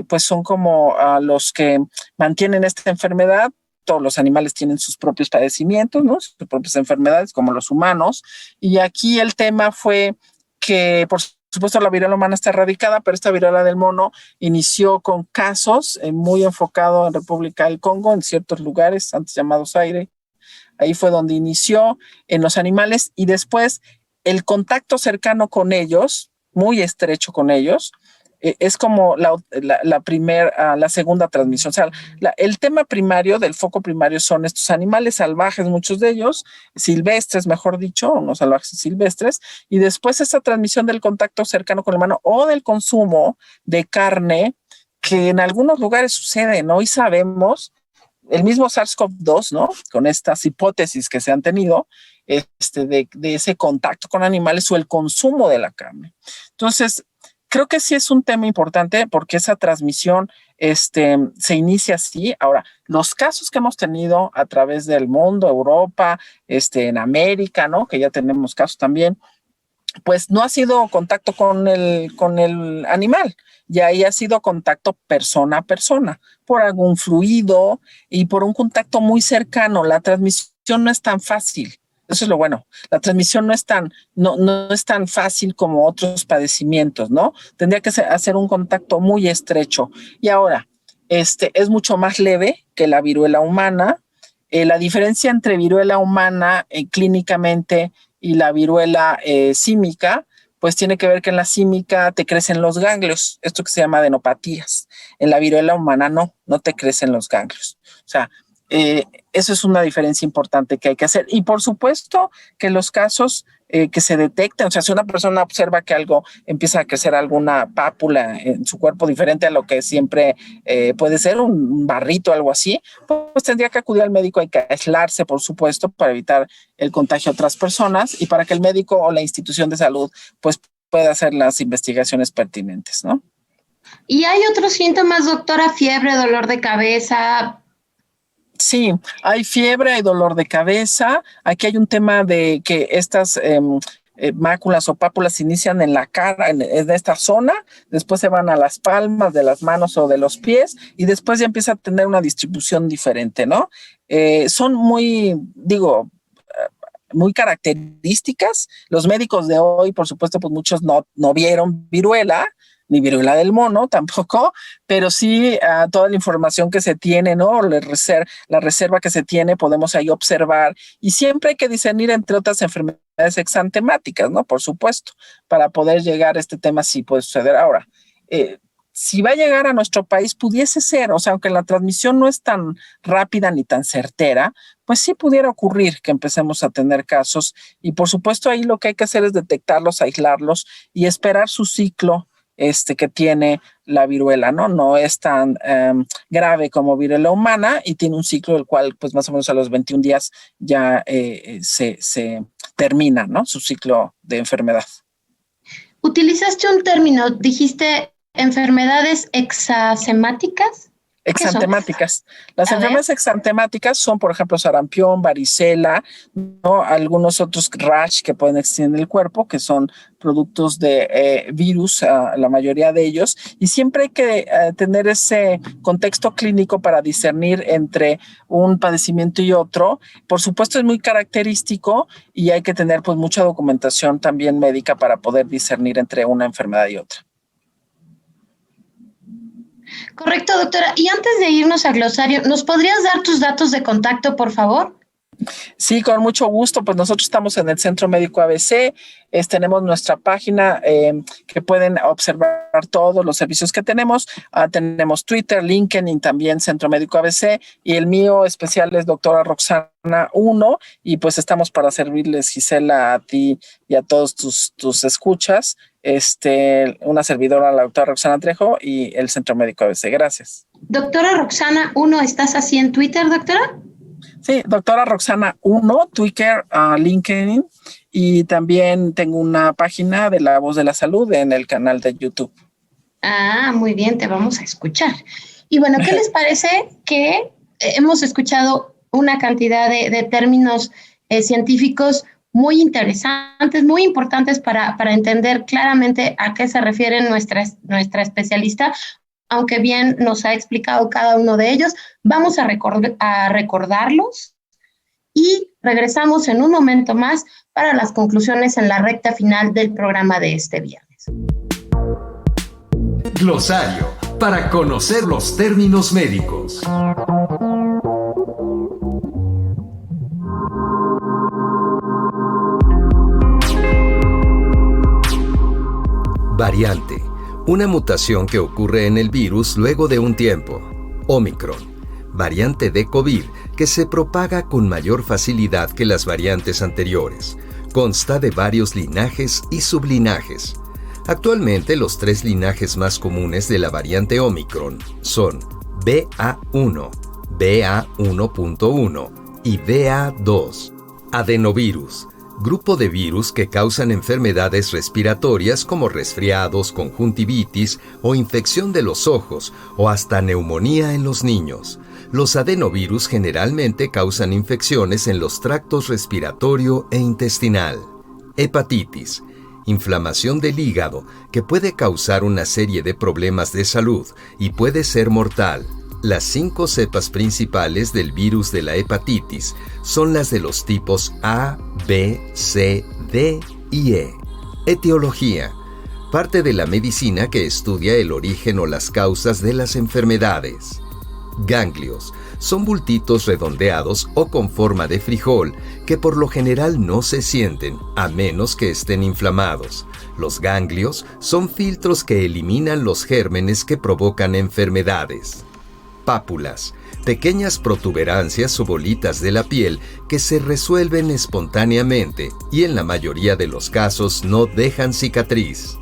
pues son como los que mantienen esta enfermedad. Todos los animales tienen sus propios padecimientos, ¿no? Sus propias enfermedades, como los humanos. Y aquí el tema fue que, por supuesto, la viruela humana está erradicada, pero esta viruela del mono inició con casos muy enfocado en República del Congo, en ciertos lugares antes llamados Zaire. Ahí fue donde inició en los animales, y después el contacto cercano con ellos, muy estrecho con ellos, es como la segunda transmisión. O sea, el tema primario, del foco primario, son estos animales salvajes, muchos de ellos, silvestres, mejor dicho, unos salvajes silvestres, y después esa transmisión del contacto cercano con el humano o del consumo de carne, que en algunos lugares sucede, ¿no? Y sabemos, el mismo SARS-CoV-2, ¿no? Con estas hipótesis que se han tenido, de ese contacto con animales o el consumo de la carne. Entonces, creo que sí es un tema importante porque esa transmisión se inicia así. Ahora, los casos que hemos tenido a través del mundo, Europa, en América, ¿no? Que ya tenemos casos también, pues no ha sido contacto con el animal, y ahí ha sido contacto persona a persona, por algún fluido y por un contacto muy cercano. La transmisión no es tan fácil. Eso es lo bueno. La transmisión no es tan fácil como otros padecimientos, ¿no? Tendría que hacer un contacto muy estrecho. Y ahora, es mucho más leve que la viruela humana. La diferencia entre viruela humana clínicamente y la viruela símica, pues tiene que ver que en la símica te crecen los ganglios, esto que se llama adenopatías. En la viruela humana no te crecen los ganglios. O sea, eso es una diferencia importante que hay que hacer. Y por supuesto que los casos que se detecten, o sea, si una persona observa que algo empieza a crecer, alguna pápula en su cuerpo diferente a lo que siempre puede ser, un barrito o algo así, pues tendría que acudir al médico. Hay que aislarse, por supuesto, para evitar el contagio a otras personas y para que el médico o la institución de salud pues pueda hacer las investigaciones pertinentes, ¿no? ¿Y hay otros síntomas, doctora? Fiebre, dolor de cabeza. Sí, hay fiebre, hay dolor de cabeza. Aquí hay un tema de que estas máculas o pápulas se inician en la cara, en esta zona, después se van a las palmas de las manos o de los pies, y después ya empieza a tener una distribución diferente, ¿no? Son muy características. Los médicos de hoy, por supuesto, pues muchos no vieron viruela, ni viruela del mono tampoco, pero sí toda la información que se tiene, ¿no? La reserva que se tiene, podemos ahí observar, y siempre hay que discernir entre otras enfermedades exantemáticas, ¿no? Por supuesto, para poder llegar a este tema sí puede suceder. Ahora, si va a llegar a nuestro país, pudiese ser, o sea, aunque la transmisión no es tan rápida ni tan certera, pues sí pudiera ocurrir que empecemos a tener casos, y por supuesto ahí lo que hay que hacer es detectarlos, aislarlos y esperar su ciclo que tiene la viruela, ¿no? No es tan grave como viruela humana, y tiene un ciclo del cual, pues más o menos a los 21 días ya se termina, ¿no? Su ciclo de enfermedad. Utilizaste un término, dijiste enfermedades exantemáticas. Exantemáticas. Las enfermedades exantemáticas son, por ejemplo, sarampión, varicela, ¿no? Algunos otros rash que pueden existir en el cuerpo, que son productos de virus, la mayoría de ellos, y siempre hay que tener ese contexto clínico para discernir entre un padecimiento y otro. Por supuesto, es muy característico y hay que tener pues mucha documentación también médica para poder discernir entre una enfermedad y otra. Correcto, doctora. Y antes de irnos al glosario, ¿nos podrías dar tus datos de contacto, por favor? Sí, con mucho gusto. Pues nosotros estamos en el Centro Médico ABC. Tenemos nuestra página que pueden observar todos los servicios que tenemos. Tenemos Twitter, LinkedIn, también Centro Médico ABC. Y el mío especial es doctora Roxana 1. Y pues estamos para servirles, Gisela, a ti y a todos tus escuchas una servidora, la doctora Roxana Trejo, y el Centro Médico ABC. Gracias. Doctora Roxana 1, ¿estás así en Twitter, doctora? Sí, doctora Roxana 1, Twitter, LinkedIn, y también tengo una página de La Voz de la Salud en el canal de YouTube. Ah, muy bien, te vamos a escuchar. Y bueno, ¿qué les parece que hemos escuchado una cantidad de términos científicos muy interesantes, muy importantes para entender claramente a qué se refiere nuestra especialista? Aunque bien nos ha explicado cada uno de ellos, vamos a recordarlos y regresamos en un momento más para las conclusiones en la recta final del programa de este viernes. Glosario, para conocer los términos médicos. Variante. Una mutación que ocurre en el virus luego de un tiempo. Ómicron, variante de COVID que se propaga con mayor facilidad que las variantes anteriores. Consta de varios linajes y sublinajes. Actualmente los 3 linajes más comunes de la variante Ómicron son BA1, BA1.1 y BA2. Adenovirus. Grupo de virus que causan enfermedades respiratorias como resfriados, conjuntivitis o infección de los ojos o hasta neumonía en los niños. Los adenovirus generalmente causan infecciones en los tractos respiratorio e intestinal. Hepatitis, inflamación del hígado que puede causar una serie de problemas de salud y puede ser mortal. Las 5 cepas principales del virus de la hepatitis son las de los tipos A, B, C, D y E. Etiología. Parte de la medicina que estudia el origen o las causas de las enfermedades. Ganglios. Son bultitos redondeados o con forma de frijol que por lo general no se sienten a menos que estén inflamados. Los ganglios son filtros que eliminan los gérmenes que provocan enfermedades. Pápulas, pequeñas protuberancias o bolitas de la piel que se resuelven espontáneamente y en la mayoría de los casos no dejan cicatriz.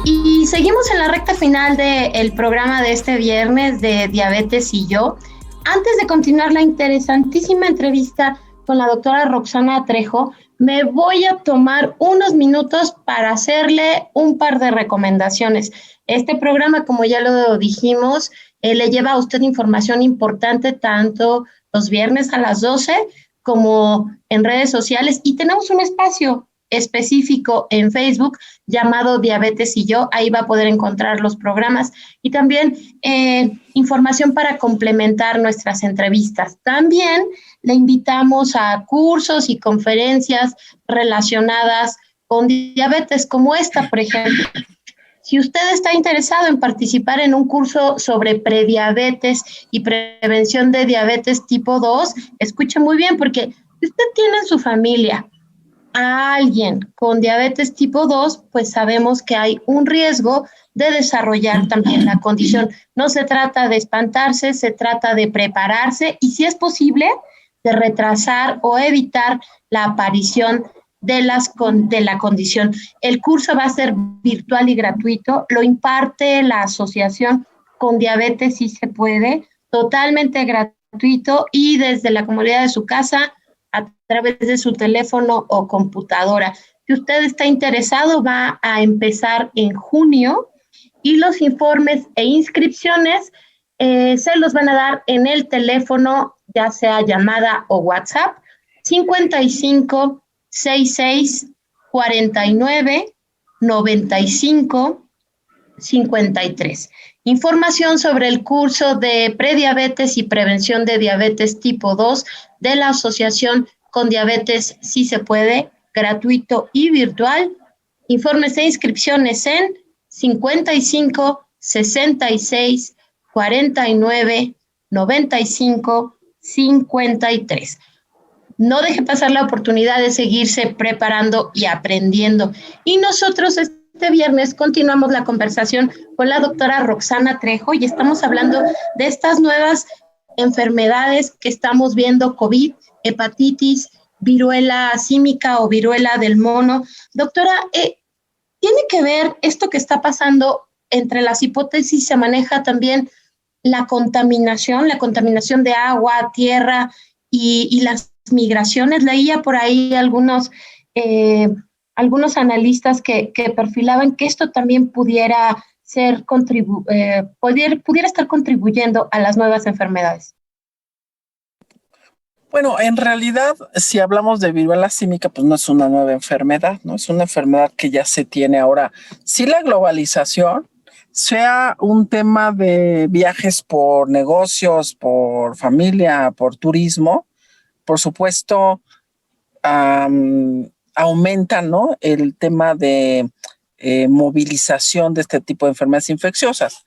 Y seguimos en la recta final del programa de este viernes de Diabetes y Yo. Antes de continuar la interesantísima entrevista con la doctora Roxana Trejo, me voy a tomar unos minutos para hacerle un par de recomendaciones. Este programa, como ya lo dijimos, le lleva a usted información importante tanto los viernes a las 12 como en redes sociales, y tenemos un espacio específico en Facebook llamado Diabetes y Yo. Ahí va a poder encontrar los programas y también información para complementar nuestras entrevistas. También le invitamos a cursos y conferencias relacionadas con diabetes, como esta, por ejemplo. Si usted está interesado en participar en un curso sobre prediabetes y prevención de diabetes tipo 2, escuche muy bien, porque si usted tiene en su familia a alguien con diabetes tipo 2, pues sabemos que hay un riesgo de desarrollar también la condición. No se trata de espantarse, se trata de prepararse y, si es posible, de retrasar o evitar la aparición de la condición. El curso va a ser virtual y gratuito, lo imparte la Asociación Con Diabetes Sí Se Puede, totalmente gratuito y desde la comodidad de su casa, a través de su teléfono o computadora. Si usted está interesado, va a empezar en junio y los informes e inscripciones se los van a dar en el teléfono, ya sea llamada o WhatsApp, 55 66 49 95 53. Información sobre el curso de prediabetes y prevención de diabetes tipo 2 de la Asociación Con Diabetes Sí Se Puede, gratuito y virtual. Informes e inscripciones en 55 66 49 95 53. No deje pasar la oportunidad de seguirse preparando y aprendiendo. Y nosotros este viernes continuamos la conversación con la doctora Roxana Trejo y estamos hablando de estas nuevas enfermedades que estamos viendo: COVID, hepatitis, viruela símica o viruela del mono. Doctora, ¿tiene que ver esto que está pasando? Entre las hipótesis se maneja también la contaminación de agua, tierra y las migraciones. Leía por ahí algunos analistas que perfilaban que esto también pudiera estar contribuyendo a las nuevas enfermedades. Bueno, en realidad, si hablamos de viruela símica, pues no es una nueva enfermedad, ¿no? Es una enfermedad que ya se tiene ahora. Sí, la globalización, sea un tema de viajes por negocios, por familia, por turismo, por supuesto, aumenta, ¿no?, el tema de movilización de este tipo de enfermedades infecciosas.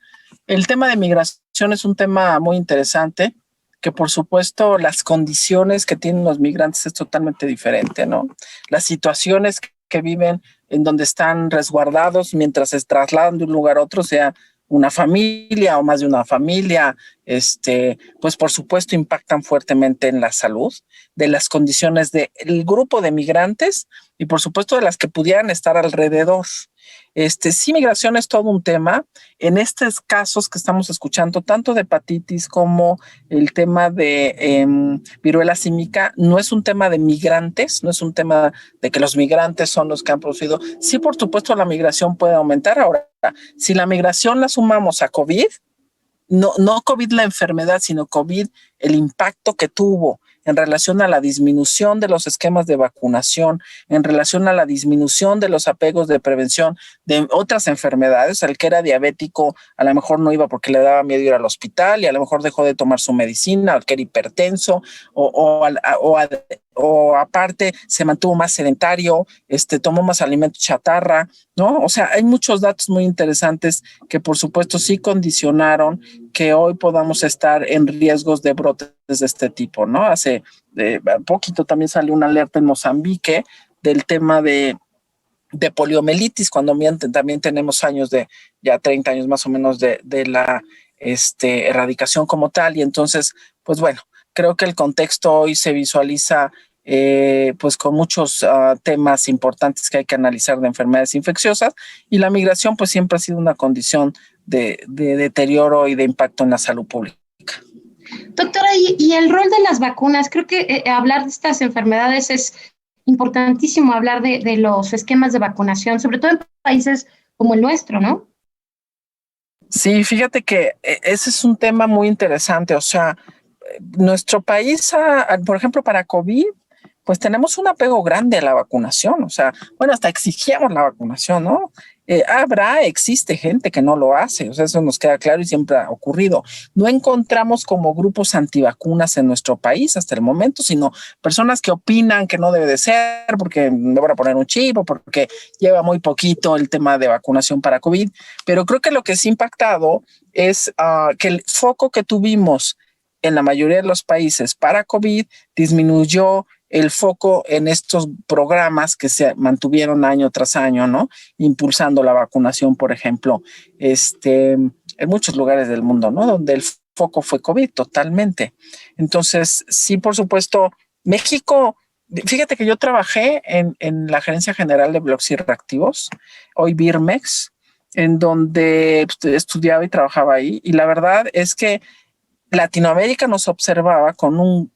El tema de migración es un tema muy interesante, que por supuesto las condiciones que tienen los migrantes es totalmente diferente, ¿no? Las situaciones que viven en donde están resguardados mientras se trasladan de un lugar a otro, sea una familia o más de una familia, pues por supuesto impactan fuertemente en la salud de las condiciones del grupo de migrantes y por supuesto de las que pudieran estar alrededor. Sí, migración es todo un tema. En estos casos que estamos escuchando, tanto de hepatitis como el tema de viruela símica, no es un tema de migrantes, no es un tema de que los migrantes son los que han producido. Sí, por supuesto, la migración puede aumentar. Ahora, si la migración la sumamos a COVID, no COVID la enfermedad, sino COVID el impacto que tuvo en relación a la disminución de los esquemas de vacunación, en relación a la disminución de los apegos de prevención de otras enfermedades. El que era diabético a lo mejor no iba porque le daba miedo ir al hospital y a lo mejor dejó de tomar su medicina, el que era hipertenso o aparte se mantuvo más sedentario, tomó más alimentos chatarra, ¿no? O sea, hay muchos datos muy interesantes que por supuesto sí condicionaron que hoy podamos estar en riesgos de brotes de este tipo, ¿no? Hace poquito también salió una alerta en Mozambique del tema de poliomielitis, cuando también tenemos años ya 30 años más o menos de la erradicación como tal, y entonces, pues bueno, creo que el contexto hoy se visualiza pues con muchos temas importantes que hay que analizar de enfermedades infecciosas, y la migración pues siempre ha sido una condición de deterioro y de impacto en la salud pública. Doctora, y el rol de las vacunas, creo que hablar de estas enfermedades es importantísimo, hablar de los esquemas de vacunación, sobre todo en países como el nuestro, ¿no? Sí, fíjate que ese es un tema muy interesante. O sea, nuestro país, por ejemplo, para COVID, pues tenemos un apego grande a la vacunación. O sea, bueno, hasta exigíamos la vacunación, ¿no? Existe gente que no lo hace, o sea, eso nos queda claro y siempre ha ocurrido. No encontramos como grupos antivacunas en nuestro país hasta el momento, sino personas que opinan que no debe de ser porque me van a poner un chip o porque lleva muy poquito el tema de vacunación para COVID. Pero creo que lo que sí ha impactado es que el foco que tuvimos en la mayoría de los países para COVID disminuyó el foco en estos programas que se mantuvieron año tras año, ¿no? Impulsando la vacunación, por ejemplo, en muchos lugares del mundo, ¿no? Donde el foco fue COVID totalmente. Entonces, sí, por supuesto, México, fíjate que yo trabajé en la Gerencia General de Bloques y Reactivos, hoy Birmex, en donde estudiaba y trabajaba ahí, y la verdad es que Latinoamérica nos observaba como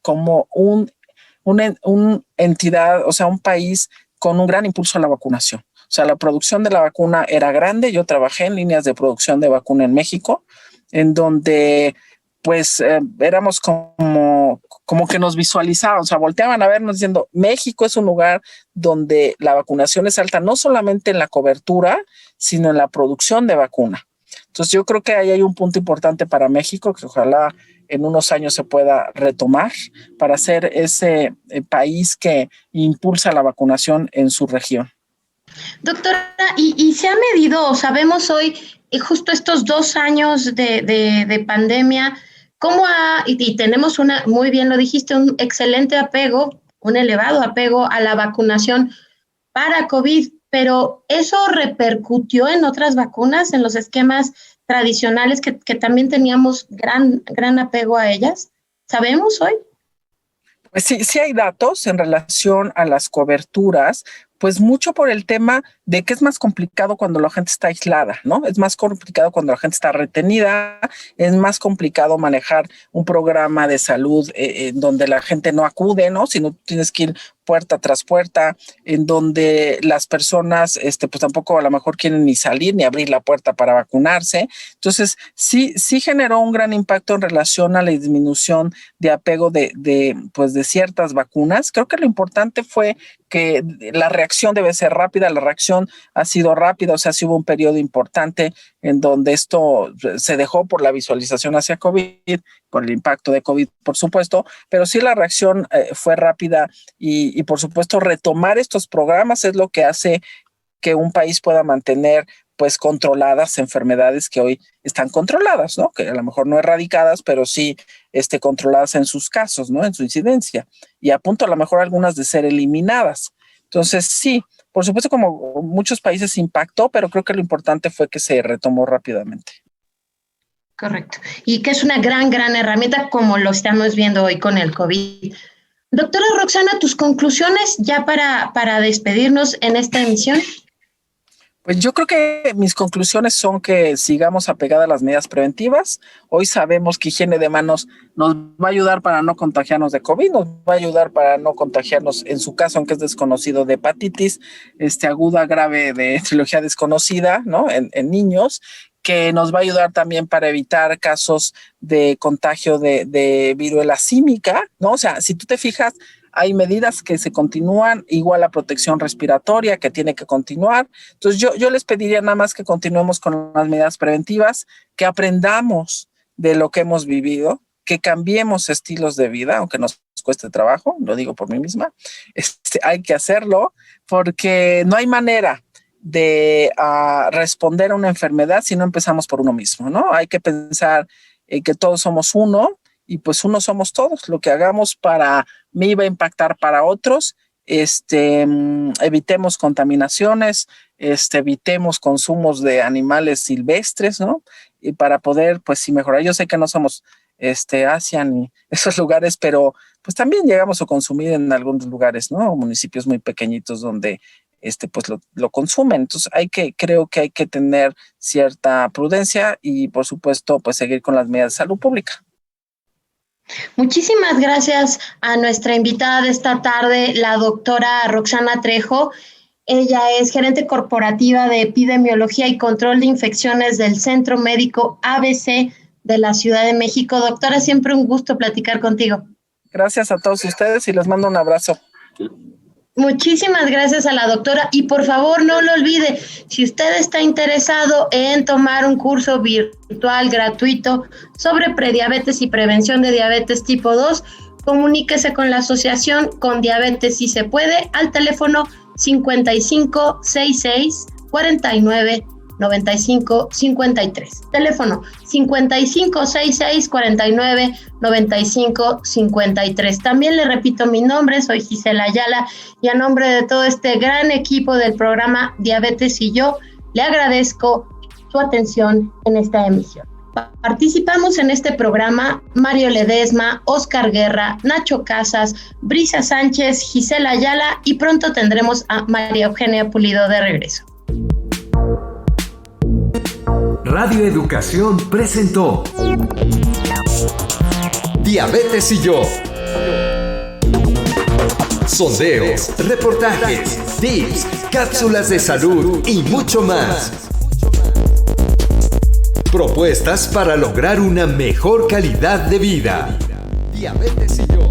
una entidad, o sea, un país con un gran impulso a la vacunación. O sea, la producción de la vacuna era grande. Yo trabajé en líneas de producción de vacuna en México, en donde pues éramos como que nos visualizaban, o sea, volteaban a vernos diciendo, México es un lugar donde la vacunación es alta, no solamente en la cobertura, sino en la producción de vacuna. Entonces yo creo que ahí hay un punto importante para México que ojalá en unos años se pueda retomar para ser ese país que impulsa la vacunación en su región. Doctora, ¿y se ha medido, sabemos hoy, justo estos 2 años de pandemia, y tenemos muy bien lo dijiste, un excelente apego, un elevado apego a la vacunación para COVID, pero eso repercutió en otras vacunas, en los esquemas tradicionales que también teníamos gran apego a ellas? ¿Sabemos hoy? Pues sí hay datos en relación a las coberturas, pues mucho por el tema de que es más complicado cuando la gente está aislada, ¿no? Es más complicado cuando la gente está retenida, es más complicado manejar un programa de salud en donde la gente no acude, ¿no? Sino tienes que ir puerta tras puerta, en donde las personas pues tampoco a lo mejor quieren ni salir ni abrir la puerta para vacunarse. Entonces, sí generó un gran impacto en relación a la disminución de apego de ciertas vacunas. Creo que lo importante fue que la reacción debe ser rápida, la reacción ha sido rápida, o sea, sí hubo un periodo importante en donde esto se dejó por la visualización hacia COVID, por el impacto de COVID, por supuesto, pero sí la reacción fue rápida y por supuesto retomar estos programas es lo que hace que un país pueda mantener pues controladas enfermedades que hoy están controladas, ¿no? Que a lo mejor no erradicadas, pero sí controladas en sus casos, ¿no? En su incidencia. Y a punto a lo mejor algunas de ser eliminadas. Entonces, sí, por supuesto, como muchos países impactó, pero creo que lo importante fue que se retomó rápidamente. Correcto. Y que es una gran herramienta como lo estamos viendo hoy con el COVID. Doctora Roxana, tus conclusiones ya para despedirnos en esta emisión. Pues yo creo que mis conclusiones son que sigamos apegadas a las medidas preventivas. Hoy sabemos que higiene de manos nos va a ayudar para no contagiarnos de COVID, nos va a ayudar para no contagiarnos, en su caso, aunque es desconocido, de hepatitis aguda, grave, de etiología desconocida, ¿no? En niños, que nos va a ayudar también para evitar casos de contagio de viruela símica, ¿no? O sea, si tú te fijas, hay medidas que se continúan, igual la protección respiratoria que tiene que continuar. Entonces yo les pediría nada más que continuemos con las medidas preventivas, que aprendamos de lo que hemos vivido, que cambiemos estilos de vida, aunque nos cueste trabajo, lo digo por mí misma, hay que hacerlo porque no hay manera de responder a una enfermedad si no empezamos por uno mismo, ¿no? Hay que pensar que todos somos uno, y pues uno somos todos. Lo que hagamos para mí va a impactar para otros. Evitemos contaminaciones, evitemos consumos de animales silvestres, ¿no? Y para poder, pues sí, mejorar. Yo sé que no somos Asia ni esos lugares, pero pues también llegamos a consumir en algunos lugares, ¿no? Municipios muy pequeñitos donde pues lo consumen. Entonces creo que hay que tener cierta prudencia y por supuesto pues seguir con las medidas de salud pública. Muchísimas gracias a nuestra invitada de esta tarde, la doctora Roxana Trejo. Ella es gerente corporativa de epidemiología y control de infecciones del Centro Médico ABC de la Ciudad de México. Doctora, siempre un gusto platicar contigo. Gracias a todos ustedes y les mando un abrazo. Muchísimas gracias a la doctora y por favor no lo olvide, si usted está interesado en tomar un curso virtual gratuito sobre prediabetes y prevención de diabetes tipo 2, comuníquese con la asociación Con Diabetes Si Se Puede al teléfono 5566 49 95 53. Teléfono 5566 49 95 53. También le repito mi nombre, soy Gisela Ayala y a nombre de todo este gran equipo del programa Diabetes y Yo, le agradezco su atención en esta emisión. Participamos en este programa Mario Ledesma, Oscar Guerra, Nacho Casas, Brisa Sánchez, Gisela Ayala y pronto tendremos a María Eugenia Pulido de regreso. Radio Educación presentó Diabetes y Yo. Sondeos, reportajes, tips, cápsulas de salud y mucho más. Propuestas para lograr una mejor calidad de vida. Diabetes y Yo.